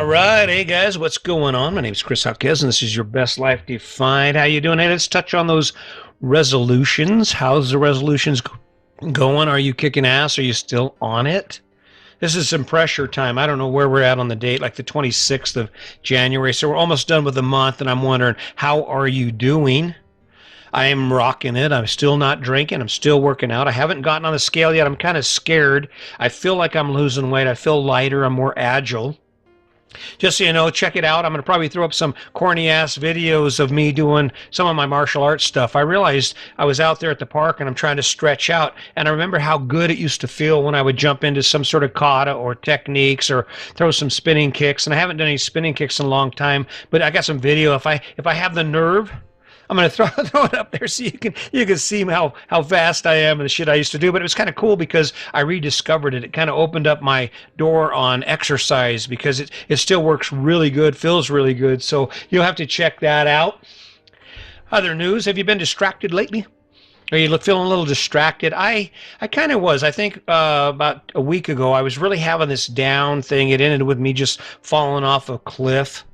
All right, hey guys, what's going on? My name is Chris Hopkins, and this is your Best Life Defined. How you doing? Hey, let's touch on those resolutions. How's the resolutions going? Are you kicking ass? Are you still on it? This is some pressure time. I don't know where we're at on the date, like the 26th of January. So we're almost done with the month, and I'm wondering, how are you doing? I am rocking it. I'm still not drinking. I'm still working out. I haven't gotten on the scale yet. I'm kind of scared. I feel like I'm losing weight. I feel lighter. I'm more agile. Just so you know, check it out. I'm going to probably throw up some corny ass videos of me doing some of my martial arts stuff. I realized I was out there at the park and I'm trying to stretch out. And I remember how good it used to feel when I would jump into some sort of kata or techniques or throw some spinning kicks. And I haven't done any spinning kicks in a long time, but I got some video. If I have the nerve, I'm gonna throw it up there so you can see how fast I am and the shit I used to do. But it was kind of cool because I rediscovered it. It kind of opened up my door on exercise because it still works really good, feels really good. So you'll have to check that out. Other news: have you been distracted lately? Are you feeling a little distracted? I kind of was. I think about a week ago I was really having this down thing. It ended with me just falling off a cliff,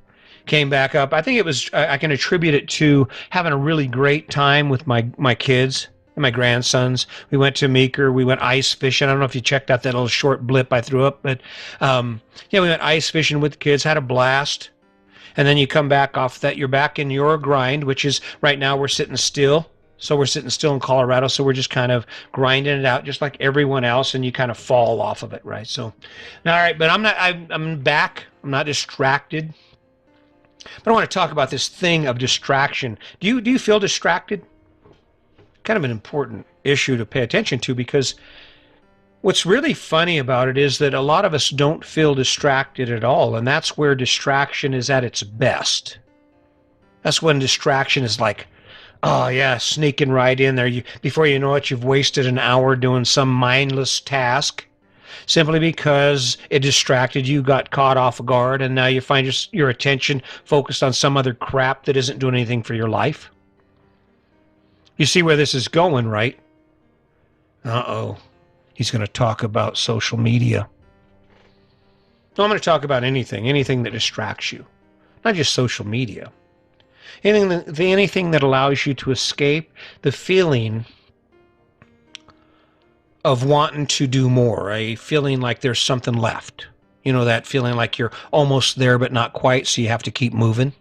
came back up. I think it was, I can attribute it to having a really great time with my kids and my grandsons. We went to Meeker. We went ice fishing. I don't know if you checked out that little short blip I threw up, but yeah, we went ice fishing with the kids, had a blast. And then you come back off that, you're back in your grind, which is right now we're sitting still. So we're sitting still in Colorado. So we're just kind of grinding it out just like everyone else. And you kind of fall off of it, right? So, all right, but I'm back. I'm not distracted. But I want to talk about this thing of distraction. Do you feel distracted? Kind of an important issue to pay attention to, because what's really funny about it is that a lot of us don't feel distracted at all, and that's where distraction is at its best. That's when distraction is like, oh yeah, sneaking right in there. Before you know it, you've wasted an hour doing some mindless task, simply because it distracted you, got caught off guard, and now you find your attention focused on some other crap that isn't doing anything for your life. You see where this is going, right? Uh-oh. He's going to talk about social media. No, I'm going to talk about anything that distracts you. Not just social media. Anything that allows you to escape the feeling of wanting to do more, a feeling like there's something left. You know, that feeling like you're almost there but not quite, so you have to keep moving.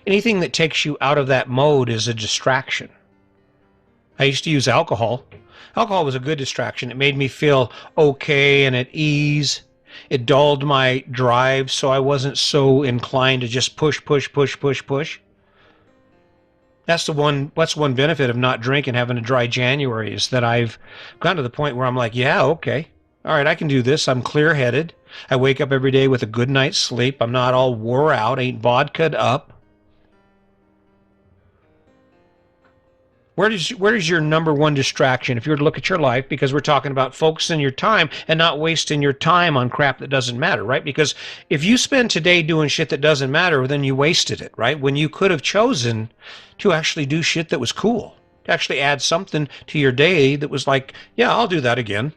Anything that takes you out of that mode is a distraction. I used to use alcohol. Alcohol was a good distraction. It made me feel okay and at ease. It dulled my drive, so I wasn't so inclined to just push. That's one benefit of not drinking, having a dry January, is that I've gotten to the point where I'm like, yeah, okay. All right, I can do this. I'm clear-headed. I wake up every day with a good night's sleep. I'm not all wore out, ain't vodka'd up. Where does your number one distraction, if you were to look at your life, because we're talking about focusing your time and not wasting your time on crap that doesn't matter, right? Because if you spend today doing shit that doesn't matter, then you wasted it, right? When you could have chosen to actually do shit that was cool, to actually add something to your day that was like, yeah, I'll do that again.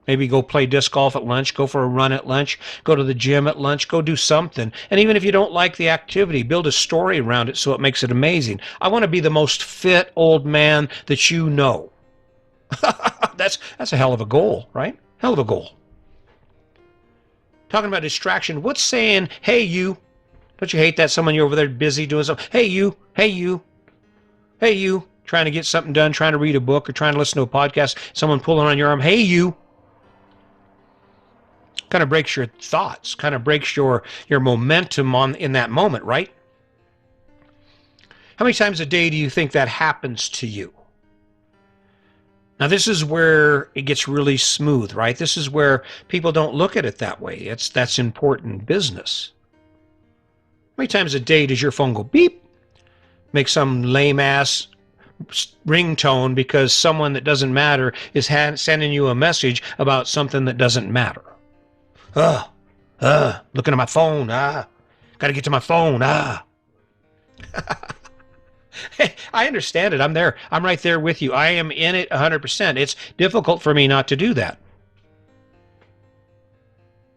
Maybe go play disc golf at lunch, go for a run at lunch, go to the gym at lunch, go do something. And even if you don't like the activity, build a story around it so it makes it amazing. I want to be the most fit old man that you know. That's a hell of a goal, right? Hell of a goal. Talking about distraction, what's saying, hey, you? Don't you hate that? Someone you're over there busy doing something. Hey, you. Hey, you. Hey, you. Trying to get something done, trying to read a book or trying to listen to a podcast. Someone pulling on your arm. Hey, you. Kind of breaks your thoughts, kind of breaks your momentum in that moment, right? How many times a day do you think that happens to you? Now, this is where it gets really smooth, right? This is where people don't look at it that way. That's important business. How many times a day does your phone go beep? Make some lame ass ringtone because someone that doesn't matter is sending you a message about something that doesn't matter. Looking at my phone, gotta get to my phone, Hey, I understand it. I'm there. I'm right there with you. I am in it 100%. It's difficult for me not to do that.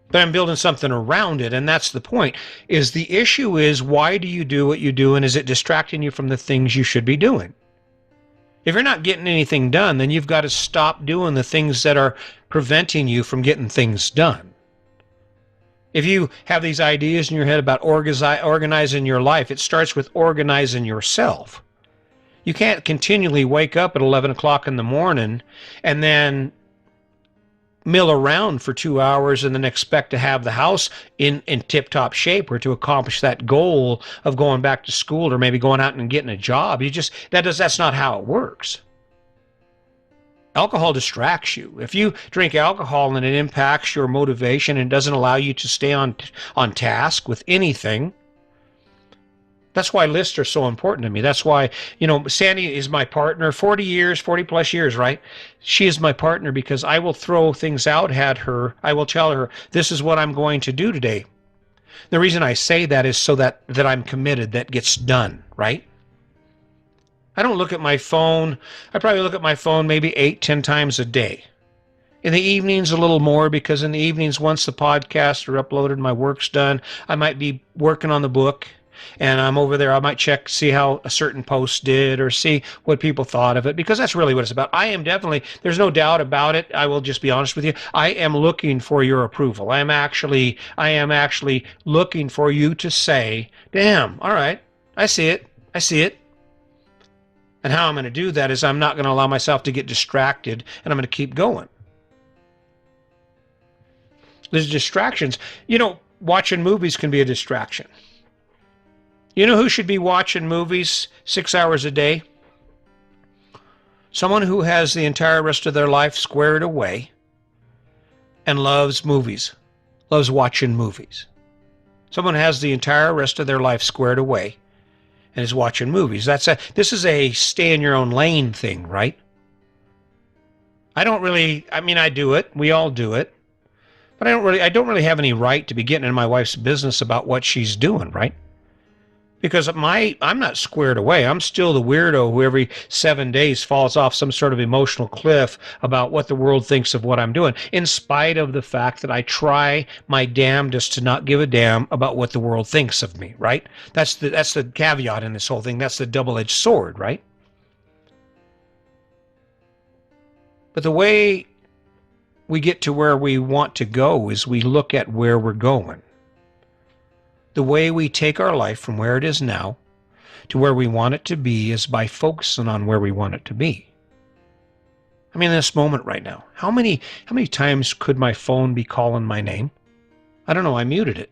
but I'm building something around it. And that's the point. Is the issue is, why do you do what you do? And is it distracting you from the things you should be doing? If you're not getting anything done, then you've got to stop doing the things that are preventing you from getting things done. If you have these ideas in your head about organizing your life, it starts with organizing yourself. You can't continually wake up at 11 o'clock in the morning and then mill around for 2 hours and then expect to have the house in tip-top shape, or to accomplish that goal of going back to school or maybe going out and getting a job. That's not how it works. Alcohol distracts you. If you drink alcohol and it impacts your motivation and doesn't allow you to stay on task with anything, that's why lists are so important to me. That's why, Sandy is my partner, 40 plus years, right? She is my partner because I will throw things out at her. I will tell her, this is what I'm going to do today. The reason I say that is so that I'm committed, that gets done, right? I don't look at my phone. I probably look at my phone maybe 8-10 times a day. In the evenings, a little more, because in the evenings, once the podcasts are uploaded, my work's done, I might be working on the book. And I'm over there, I might check, see how a certain post did, or see what people thought of it, because that's really what it's about. I am definitely, there's no doubt about it. I will just be honest with you. I am looking for your approval. I am actually looking for you to say, damn, all right, I see it. And how I'm going to do that is I'm not going to allow myself to get distracted, and I'm going to keep going. There's distractions. Watching movies can be a distraction. You know who should be watching movies 6 hours a day? Someone who has the entire rest of their life squared away and loves movies, loves watching movies. Someone has the entire rest of their life squared away and is watching movies. This is a stay in your own lane thing, right? I do it. We all do it. But I don't really have any right to be getting in my wife's business about what she's doing, right? Because I'm not squared away. I'm still the weirdo who every 7 days falls off some sort of emotional cliff about what the world thinks of what I'm doing, in spite of the fact that I try my damnedest to not give a damn about what the world thinks of me, right? That's the caveat in this whole thing. That's the double-edged sword, right? But the way we get to where we want to go is we look at where we're going. The way we take our life from where it is now to where we want it to be is by focusing on where we want it to be. In this moment right now, how many times could my phone be calling my name? I don't know. I muted it.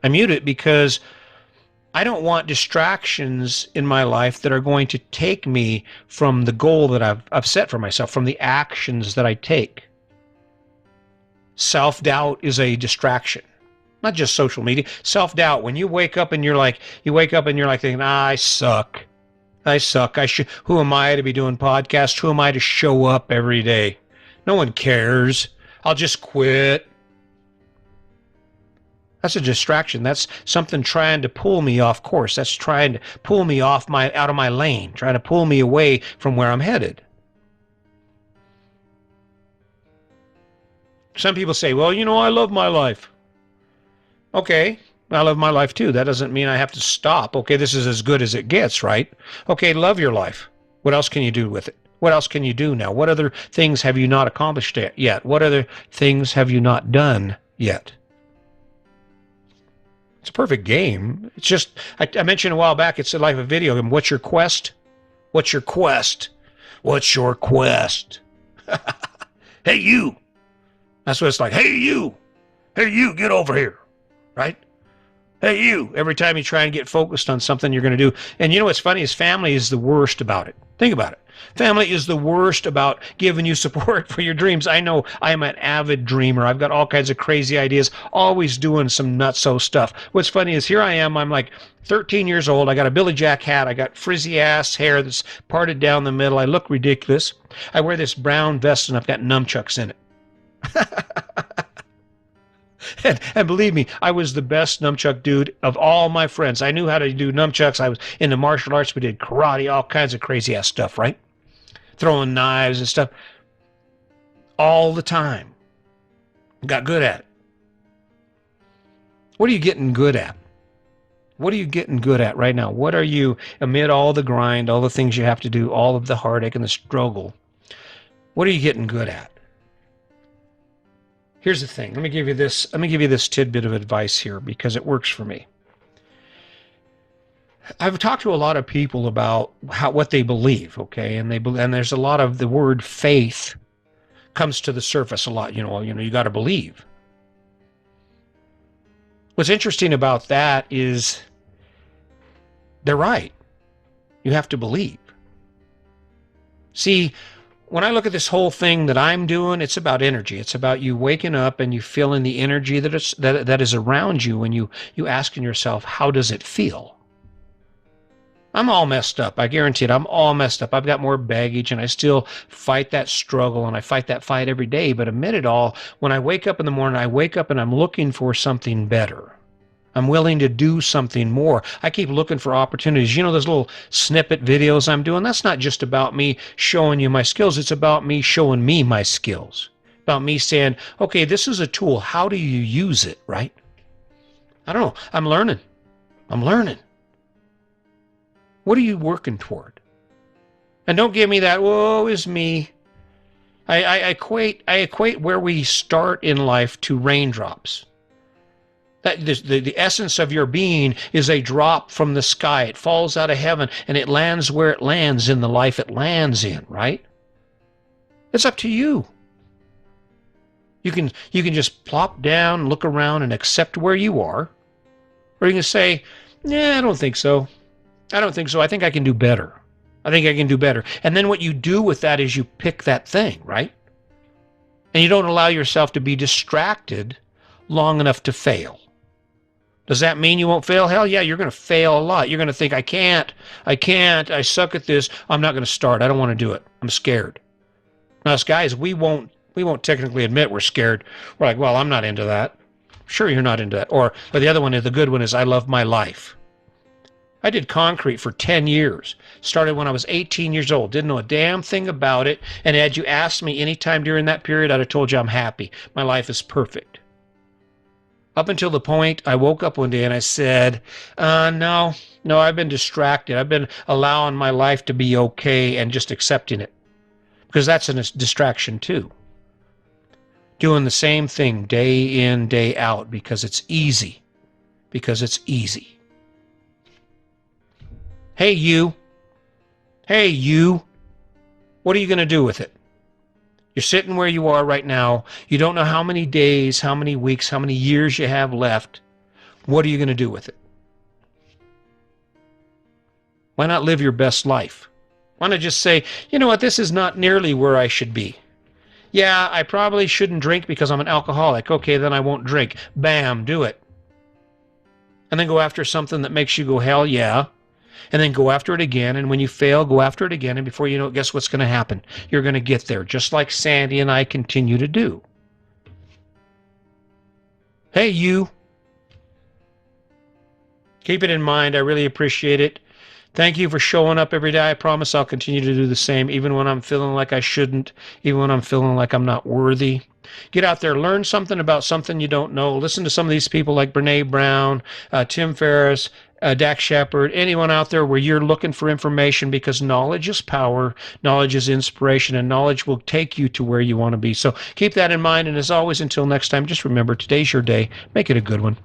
I muted it because I don't want distractions in my life that are going to take me from the goal that I've set for myself, from the actions that I take. Self-doubt is a distraction. Not just social media, self-doubt. When you wake up and you're like thinking, I suck. Who am I to be doing podcasts? Who am I to show up every day? No one cares. I'll just quit. That's a distraction. That's something trying to pull me off course. That's trying to pull me out of my lane, trying to pull me away from where I'm headed. Some people say, well, I love my life. Okay, I love my life too. That doesn't mean I have to stop. Okay, this is as good as it gets, right? Okay, love your life. What else can you do with it? What else can you do now? What other things have you not accomplished yet? What other things have you not done yet? It's a perfect game. It's just, I mentioned a while back, it's like a video game. What's your quest? What's your quest? What's your quest? Hey, you. That's what it's like. Hey, you. Hey, you, get over here. Right? Hey, you. Every time you try and get focused on something you're going to do. And you know what's funny is family is the worst about it. Think about it. Family is the worst about giving you support for your dreams. I know I'm an avid dreamer. I've got all kinds of crazy ideas, always doing some nutso stuff. What's funny is here I am. I'm like 13 years old. I got a Billy Jack hat. I got frizzy ass hair that's parted down the middle. I look ridiculous. I wear this brown vest and I've got nunchucks in it. And believe me, I was the best nunchuck dude of all my friends. I knew how to do nunchucks. I was into martial arts. We did karate, all kinds of crazy ass stuff, right? Throwing knives and stuff all the time. Got good at it. What are you getting good at? What are you getting good at right now? What are you, amid all the grind, all the things you have to do, all of the heartache and the struggle, what are you getting good at? Here's the thing. Let me give you this tidbit of advice here because it works for me. I've talked to a lot of people about what they believe, okay? And there's a lot of the word faith comes to the surface a lot. You got to believe. What's interesting about that is they're right. You have to believe. See, when I look at this whole thing that I'm doing, it's about energy. It's about you waking up and you feeling the energy that is around you when you asking yourself, how does it feel? I'm all messed up. I guarantee it. I'm all messed up. I've got more baggage and I still fight that struggle and I fight that fight every day. But amid it all, when I wake up in the morning, I wake up and I'm looking for something better. I'm willing to do something more. I keep looking for opportunities. Those little snippet videos I'm doing, that's not just about me showing you my skills. It's about me showing me my skills. About me saying, okay, this is a tool. How do you use it, right? I don't know. I'm learning. What are you working toward? And don't give me that, woe is me. I equate where we start in life to raindrops. That the essence of your being is a drop from the sky. It falls out of heaven and it lands where it lands in the life it lands in, right? It's up to you. You can just plop down, look around and accept where you are. Or you can say, I don't think so. I think I can do better. And then what you do with that is you pick that thing, right? And you don't allow yourself to be distracted long enough to fail. Does that mean you won't fail? Hell yeah, you're going to fail a lot. You're going to think, I can't, I suck at this. I'm not going to start. I don't want to do it. I'm scared. Now, us guys, we won't technically admit we're scared. We're like, well, I'm not into that. Sure, you're not into that. Or the other one, the good one is I love my life. I did concrete for 10 years. Started when I was 18 years old. Didn't know a damn thing about it. And had you asked me any time during that period, I'd have told you I'm happy. My life is perfect. Up until the point I woke up one day and I said, no, I've been distracted. I've been allowing my life to be okay and just accepting it. Because that's a distraction too. Doing the same thing day in, day out because it's easy. Hey, you. What are you going to do with it? You're sitting where you are right now. You don't know how many days, how many weeks, how many years you have left. What are you going to do with it? Why not live your best life? Why not just say, you know what, this is not nearly where I should be. Yeah, I probably shouldn't drink because I'm an alcoholic. Okay, then I won't drink. Bam, do it. And then go after something that makes you go, hell yeah. And then go after it again. And when you fail, go after it again. And before you know it, guess what's going to happen? You're going to get there, just like Sandy and I continue to do. Hey, you. Keep it in mind. I really appreciate it. Thank you for showing up every day. I promise I'll continue to do the same, even when I'm feeling like I shouldn't, even when I'm feeling like I'm not worthy. Get out there, learn something about something you don't know. Listen to some of these people like Brene Brown, Tim Ferriss, Dax Shepard, anyone out there where you're looking for information, because knowledge is power, knowledge is inspiration, and knowledge will take you to where you want to be. So keep that in mind. And as always, until next time, just remember, today's your day. Make it a good one.